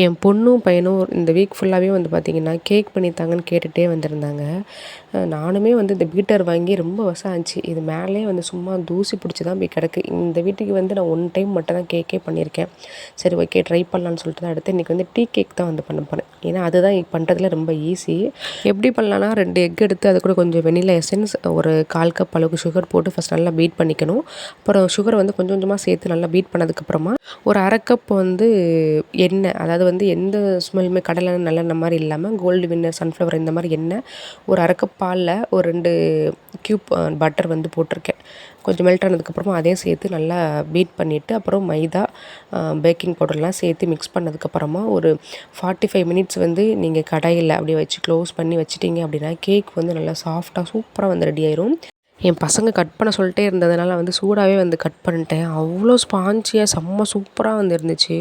என் பொண்ணும் பையனும் இந்த வீக் ஃபுல்லாகவே வந்து பார்த்திங்கன்னா கேக் பண்ணி தாங்கன்னு கேட்டுகிட்டே வந்திருந்தாங்க. நானுமே வந்து இந்த பீட்டர் வாங்கி ரொம்ப வருஷம் ஆச்சு. இது மேலேயே வந்து சும்மா தூசி பிடிச்சி தான் போய் கிடக்கு. இந்த வீட்டுக்கு வந்து நான் 1 டைம் மட்டும் தான் கேக்கே பண்ணியிருக்கேன். சரி ஓகே ட்ரை பண்ணலான்னு சொல்லிட்டு தான் எடுத்து இன்றைக்கி வந்து டீ கேக் தான் வந்து பண்ண போகிறேன். ஏன்னா அதுதான் பண்ணுறதுல ரொம்ப ஈஸி. எப்படி பண்ணலான்னா 2 எக் எடுத்து அது கூட கொஞ்சம் வெண்ணிலா எசன்ஸ், ஒரு 1/4 கப் அளவுக்கு சுகர் போட்டு ஃபஸ்ட் நல்லா பீட் பண்ணிக்கணும். அப்புறம் சுகரை வந்து கொஞ்சம் கொஞ்சமாக சேர்த்து நல்லா பீட் பண்ணதுக்கப்புறமா ஒரு 1/2 கப் வந்து எண்ணெய், அதாவது வந்து எந்த ஸ்மெல்லுமே கடலை எண்ணெய், நல்லெண்ணெய் மாதிரி இல்லாமல் கோல்டு வின்னர், சன்ஃப்ளவர் இந்த மாதிரி எண்ணெய், ஒரு 1/2 கப் பாலில் ஒரு 2 க்யூப் பட்டர் வந்து போட்டிருக்கேன். கொஞ்சம் மெல்ட் ஆனதுக்கப்புறமா அதையும் சேர்த்து நல்லா பீட் பண்ணிவிட்டு அப்புறம் மைதா, பேக்கிங் பவுடர்லாம் சேர்த்து மிக்ஸ் பண்ணதுக்கப்புறமா ஒரு 45 மினிட்ஸ் வந்து நீங்கள் கடாயில் அப்படியே வச்சு க்ளோஸ் பண்ணி வச்சிட்டிங்க அப்படின்னா கேக் வந்து நல்லா சாஃப்டாக சூப்பராக வந்து ரெடி ஆயிரும். என் பசங்க கட் பண்ண சொல்லிட்டே இருந்ததுனால வந்து சூடாகவே வந்து கட் பண்ணிட்டேன். அவ்வளோ ஸ்பான்ச்சியாக செம்ம சூப்பராக வந்து இருந்துச்சு.